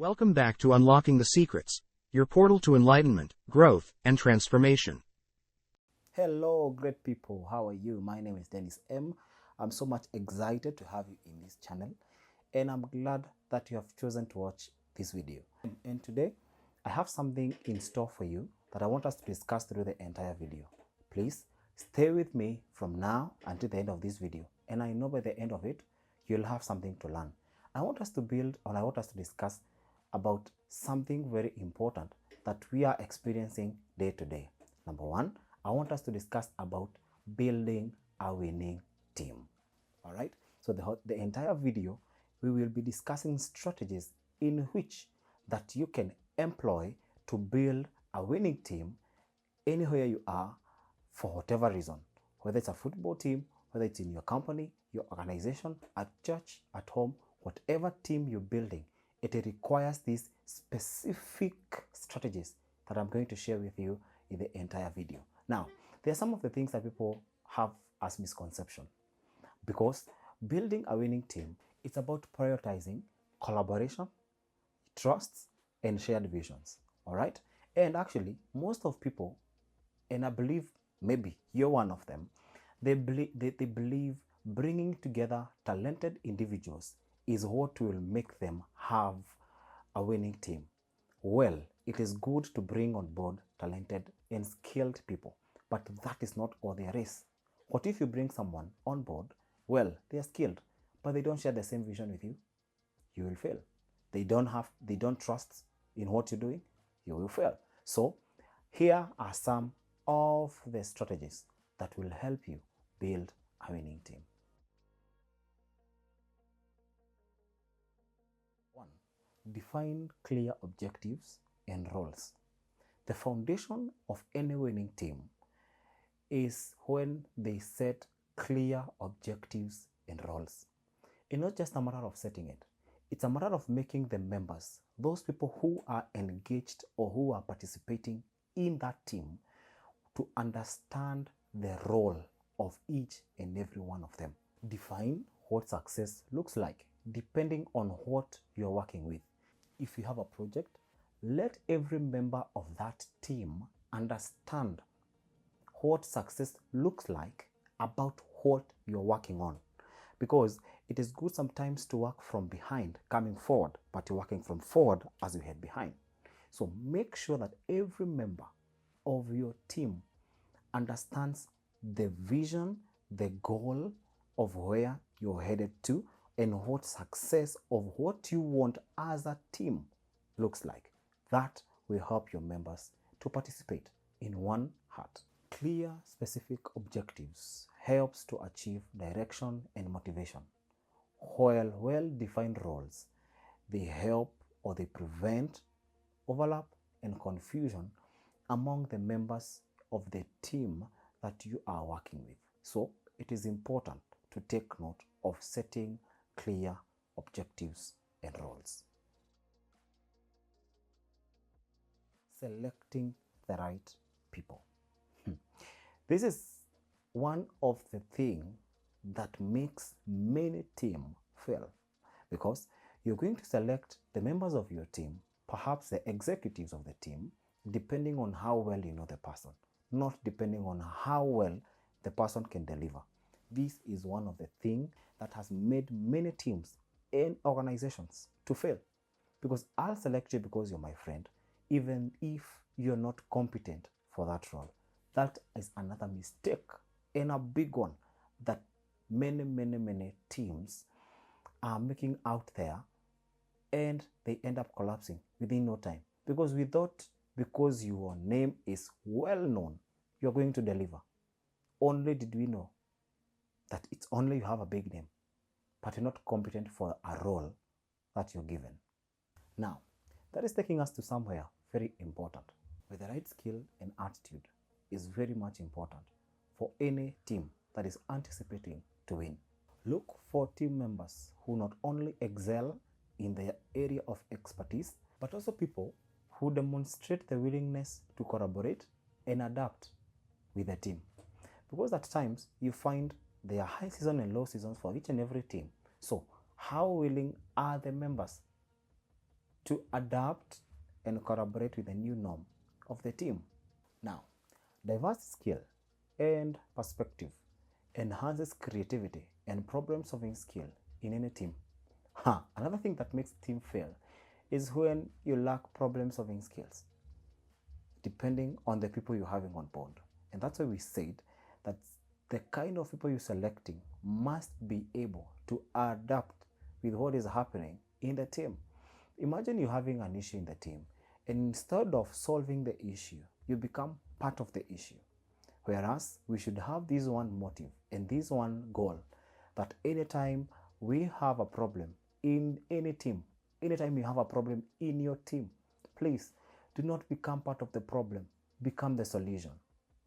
Welcome back to Unlocking the Secrets, your portal to enlightenment, growth, and transformation. Hello, great people. How are you? My name is Dennis M. I'm so much excited to have you in this channel, and I'm glad that you have chosen to watch this video. And today, I have something in store for you that I want us to discuss through the entire video. Please stay with me from now until the end of this video, and I know by the end of it, you'll have something to learn. I want us to discuss about something very important that we are experiencing day to day. Number one, I want us to discuss about building a winning team. All right. So the entire video, we will be discussing strategies in which that you can employ to build a winning team anywhere you are for whatever reason, whether it's a football team, whether it's in your company, your organization, at church, at home, whatever team you're building, it requires these specific strategies that I'm going to share with you in the entire video. Now, there are some of the things that people have as misconception, because building a winning team, it's about prioritizing collaboration, trust, and shared visions. All right. And actually, most of people, and I believe maybe you're one of them, they believe bringing together talented individuals is what will make them have a winning team. Well, it is good to bring on board talented and skilled people, but that is not all there is. What if you bring someone on board? Well, they are skilled, but they don't share the same vision with you. You will fail. They don't trust in what you're doing. You will fail. So here are some of the strategies that will help you build a winning team. 1. Define clear objectives and roles. The foundation of any winning team is when they set clear objectives and roles. It's not just a matter of setting it. It's a matter of making the members, those people who are engaged or who are participating in that team, to understand the role of each and every one of them. Define what success looks like depending on what you're working with. If you have a project, let every member of that team understand what success looks like about what you're working on. Because it is good sometimes to work from behind, coming forward, but you're working from forward as you head behind. So make sure that every member of your team understands the vision, the goal of where you're headed to, and what success of what you want as a team looks like. That will help your members to participate in one heart. Clear, specific objectives helps to achieve direction and motivation, while well-defined roles, they help or they prevent overlap and confusion among the members of the team that you are working with. So it is important to take note of setting clear objectives and roles. Selecting the right people. This is one of the things that makes many teams fail, because you're going to select the members of your team, perhaps the executives of the team, depending on how well you know the person, not depending on how well the person can deliver. This is one of the things that has made many teams and organizations to fail, because I'll select you because you're my friend, even if you're not competent for that role. That is another mistake, and a big one, that many teams are making out there, and they end up collapsing within no time, because we thought because your name is well known, you're going to deliver. Only did we know that it's only you have a big name, but you're not competent for a role that you're given. Now, that is taking us to somewhere very important, where the right skill and attitude is very much important for any team that is anticipating to win. Look for team members who not only excel in their area of expertise, but also people who demonstrate the willingness to collaborate and adapt with the team. Because at times you find there are high season and low seasons for each and every team. So how willing are the members to adapt and collaborate with the new norm of the team. Now, diverse skill and perspective enhances creativity and problem-solving skill in any team. Another thing that makes team fail is when you lack problem-solving skills, depending on the people you're having on board. And that's why we said that the kind of people you're selecting must be able to adapt with what is happening in the team. Imagine you're having an issue in the team, and instead of solving the issue, you become part of the issue. Whereas we should have this one motive and this one goal, that anytime we have a problem in any team, anytime you have a problem in your team, please do not become part of the problem, become the solution.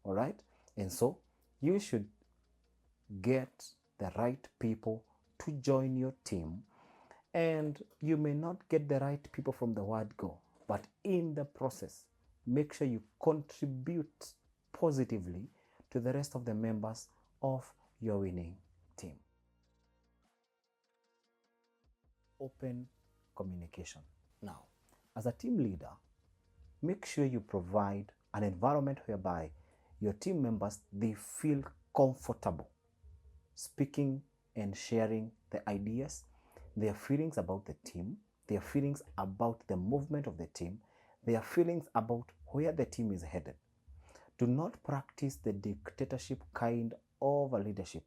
All right? And so you should get the right people to join your team. And you may not get the right people from the word go, but in the process, make sure you contribute positively to the rest of the members of your winning team. Open communication. Now, as a team leader, make sure you provide an environment whereby your team members, they feel comfortable speaking and sharing the ideas, their feelings about the team, their feelings about the movement of the team, their feelings about where the team is headed. Do not practice the dictatorship kind of a leadership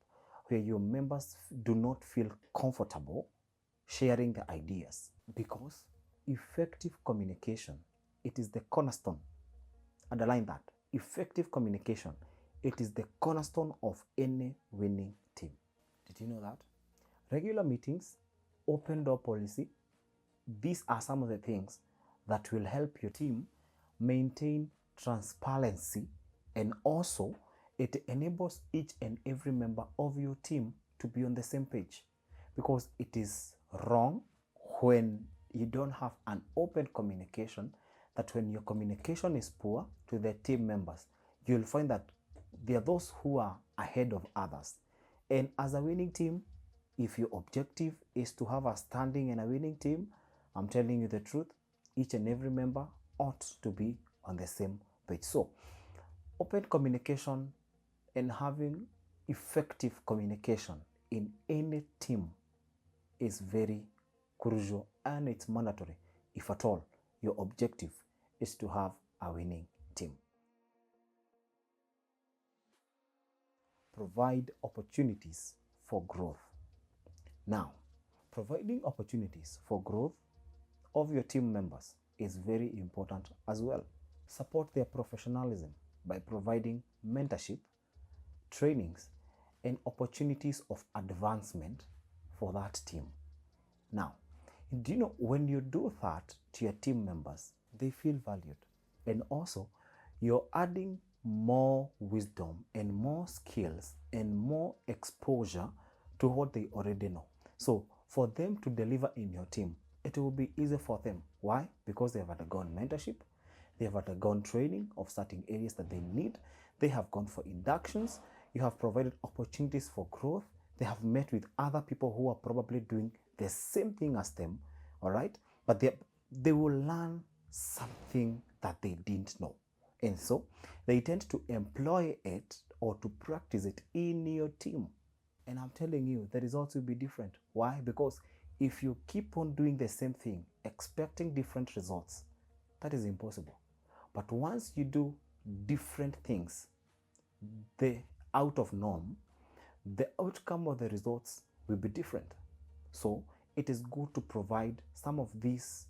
where your members do not feel comfortable sharing the ideas, because effective communication, it is the cornerstone. Underline that. Effective communication, it is the cornerstone of any winning team. Did you know that? Regular meetings, open door policy, these are some of the things that will help your team maintain transparency, and also it enables each and every member of your team to be on the same page, because it is wrong when you don't have an open communication, that when your communication is poor to the team members, you'll find that there are those who are ahead of others. And as a winning team, if your objective is to have a standing and a winning team, I'm telling you the truth, each and every member ought to be on the same page. So, open communication and having effective communication in any team is very crucial, and it's mandatory if at all your objective is to have a winning team. Provide opportunities for growth. Now, providing opportunities for growth of your team members is very important as well. Support their professionalism by providing mentorship, trainings, and opportunities of advancement for that team. Now, do you know, when you do that to your team members, they feel valued, and also you're adding more wisdom and more skills and more exposure to what they already know. So for them to deliver in your team, it will be easy for them. Why? Because they have undergone mentorship, they have undergone training of certain areas that they need, they have gone for inductions, you have provided opportunities for growth, they have met with other people who are probably doing the same thing as them, all right? But they will learn something that they didn't know. And so they tend to employ it or to practice it in your team. And I'm telling you, the results will be different. Why? Because if you keep on doing the same thing, expecting different results, that is impossible. But once you do different things, the out of norm, the outcome of the results will be different. So it is good to provide some of these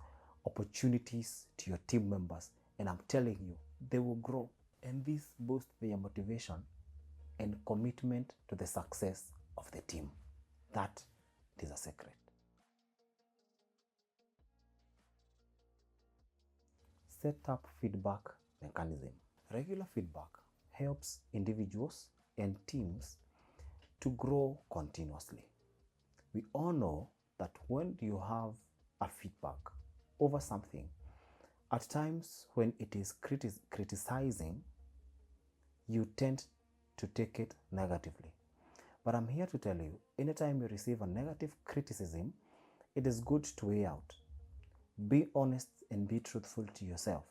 opportunities to your team members, and I'm telling you, they will grow, and this boosts their motivation and commitment to the success of the team. That is a secret. Set up feedback mechanism. Regular feedback helps individuals and teams to grow continuously. We all know that when you have a feedback over something, at times when it is criticizing, you tend to take it negatively. But I'm here to tell you, anytime you receive a negative criticism, it is good to weigh out. Be honest and be truthful to yourself.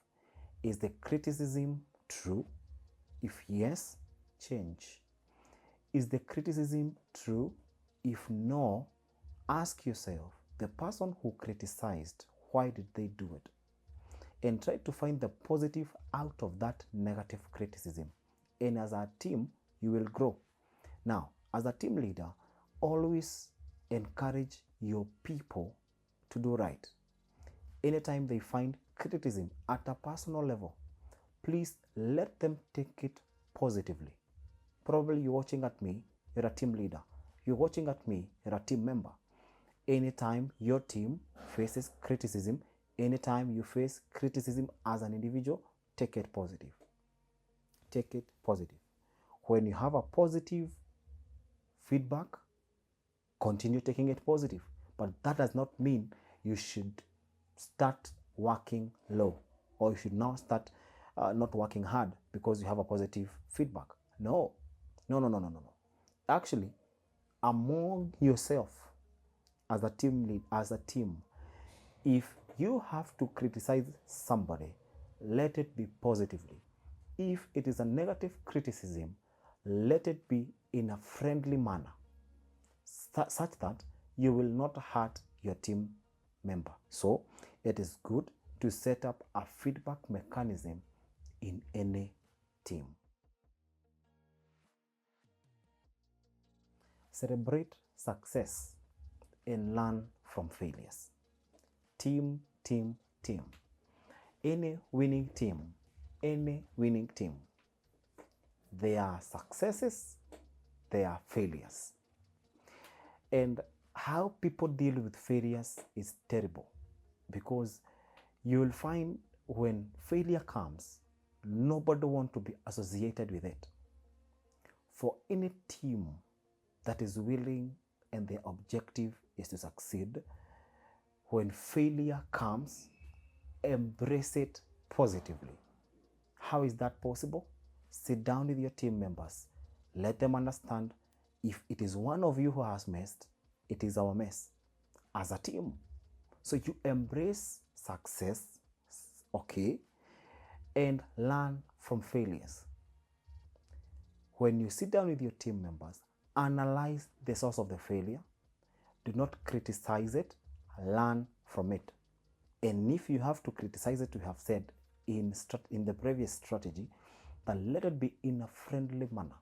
Is the criticism true? If yes, change. Is the criticism true? If no, ask yourself, the person who criticized, why did they do it? And try to find the positive out of that negative criticism. And as a team, you will grow. Now, as a team leader, always encourage your people to do right. Anytime they find criticism at a personal level, please let them take it positively. Probably you're watching at me, you're a team leader. You're watching at me, you're a team member. Anytime your team faces criticism, anytime you face criticism as an individual, take it positive. Take it positive. When you have a positive feedback, continue taking it positive. But that does not mean you should start working low, or you should now start not working hard because you have a positive feedback. No. Actually, among yourself as a team lead, as a team, if you have to criticize somebody, let it be positively. If it is a negative criticism, let it be in a friendly manner, such that you will not hurt your team member. So it is good to set up a feedback mechanism in any team. Celebrate success and learn from failures. Team. Any winning team, there are successes, there are failures. And how people deal with failures is terrible, because you will find when failure comes, nobody wants to be associated with it. For any team that is willing and their objective is to succeed, when failure comes, embrace it positively. How is that possible? Sit down with your team members. Let them understand, if it is one of you who has messed, it is our mess as a team. So you embrace success, okay, and learn from failures. When you sit down with your team members, analyze the source of the failure. Do not criticize it, learn from it. And if you have to criticize it, we have said in the previous strategy, that let it be in a friendly manner.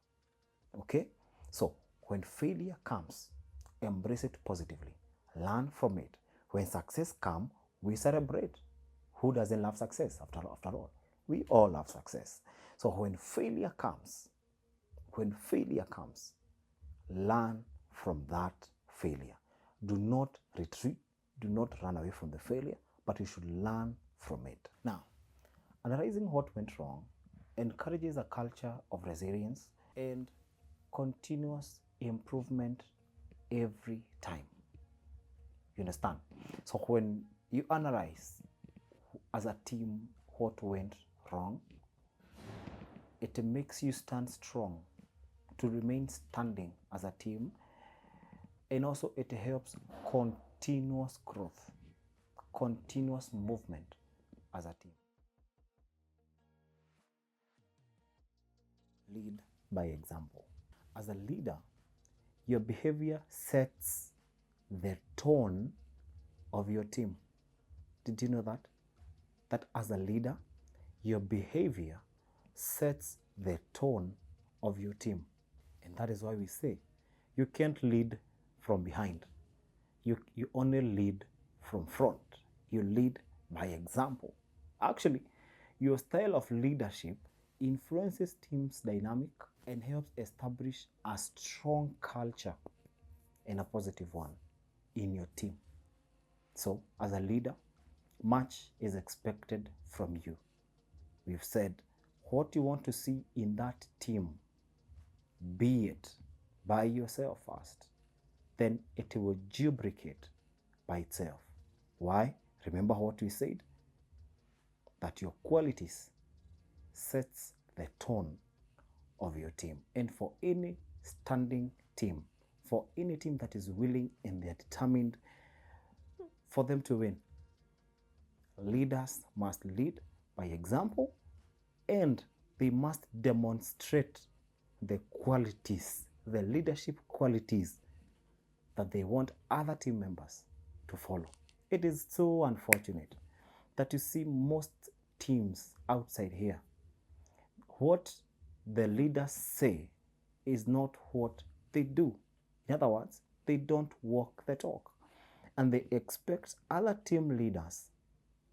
Okay? So when failure comes, embrace it positively. Learn from it. When success comes, we celebrate. Who doesn't love success? After all, we all love success. So when failure comes, learn from that failure. Do not retreat. Do not run away from the failure, but you should learn from it. Now, analyzing what went wrong encourages a culture of resilience and continuous improvement every time. You understand? So when you analyze as a team what went wrong, it makes you stand strong to remain standing as a team, and also it helps continuous growth, continuous movement as a team. Lead by example. As a leader, your behavior sets the tone of your team. Did you know that? That as a leader, your behavior sets the tone of your team. And that is why we say you can't lead from behind. You only lead from front. You lead by example. Actually, your style of leadership influences team's dynamic and helps establish a strong culture and a positive one in your team. So, as a leader, much is expected from you. We've said what you want to see in that team, be it by yourself first, then it will duplicate by itself. Why? Remember what we said? That your qualities sets the tone of your team. And for any standing team, for any team that is willing and they're determined for them to win, Leaders must lead by example, and they must demonstrate the qualities, the leadership qualities that they want other team members to follow. It is so unfortunate that you see most teams outside here, what the leaders say is not what they do. In other words, they don't walk the talk, and they expect other team leaders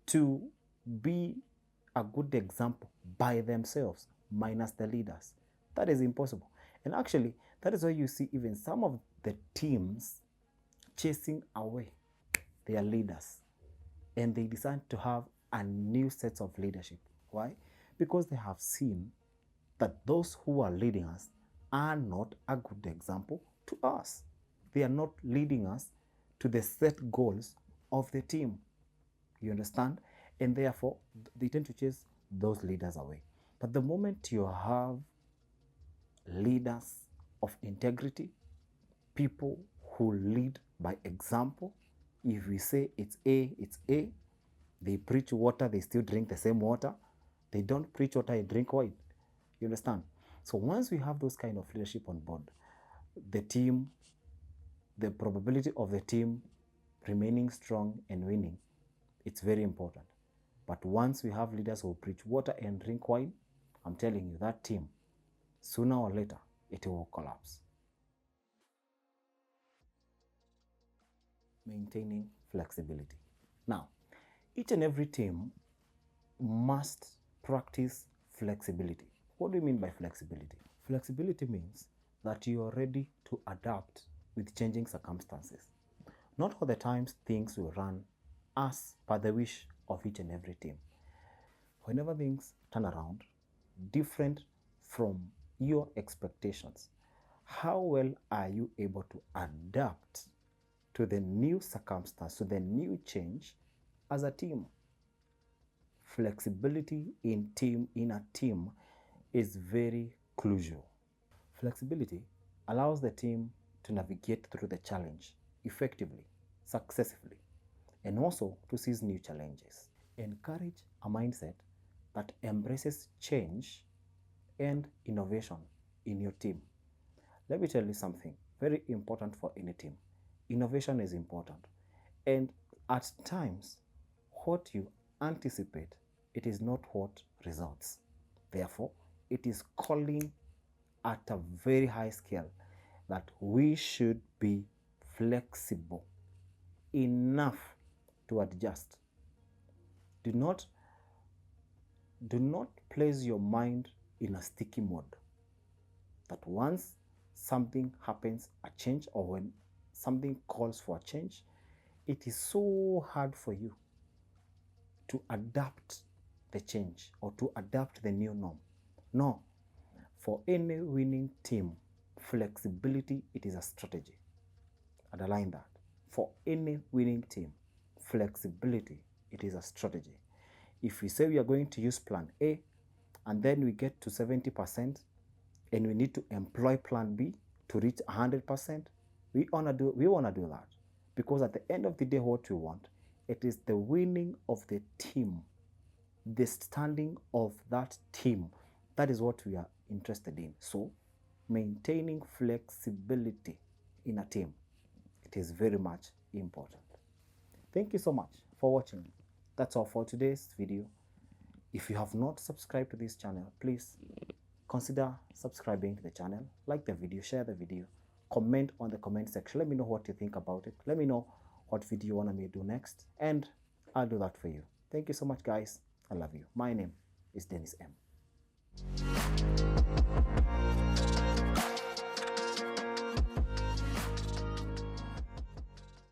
to be a good example by themselves, minus the leaders. That is impossible. And actually, that is why you see even some of the teams chasing away their leaders, and they decide to have a new set of leadership. Why? Because they have seen that those who are leading us are not a good example to us. They are not leading us to the set goals of the team. You understand? And therefore, they tend to chase those leaders away. But the moment you have leaders of integrity, people who lead by example, if we say it's A, it's A. They preach water, they still drink the same water. They don't preach water, they drink wine. You understand? So once we have those kind of leadership on board, the team, the probability of the team remaining strong and winning, it's very important. But once we have leaders who preach water and drink wine, I'm telling you, that team, sooner or later, it will collapse. Maintaining flexibility. Now, each and every team must practice flexibility. What do you mean by flexibility? Flexibility means that you are ready to adapt with changing circumstances. Not all the times things will run as per the wish of each and every team. Whenever things turn around different from your expectations, how well are you able to adapt to the new circumstance, to the new change as a team? Flexibility in a team is very crucial. Flexibility allows the team to navigate through the challenge effectively, successfully, and also to seize new challenges. Encourage a mindset that embraces change and innovation in your team. Let me tell you something very important for any team. Innovation is important, and at times what you anticipate, it is not what results. Therefore, it is calling at a very high scale that we should be flexible enough to adjust. Do not place your mind in a sticky mode, that once something happens, a change, or when something calls for a change, it is so hard for you to adapt the change or to adapt the new norm. No, for any winning team, flexibility, it is a strategy. Underline that. For any winning team, flexibility, it is a strategy. If we say we are going to use plan A and then we get to 70% and we need to employ plan B to reach 100%, we want to do that, because at the end of the day, what we want, it is the winning of the team, the standing of that team. That is what we are interested in. So maintaining flexibility in a team, it is very much important. Thank you so much for watching. That's all for today's video. If you have not subscribed to this channel, please consider subscribing to the channel. Like the video, share the video, comment on the comment section. Let me know what you think about it. Let me know what video you want me to do next, and I'll do that for you. Thank you so much, guys. I love you. My name is Dennis M.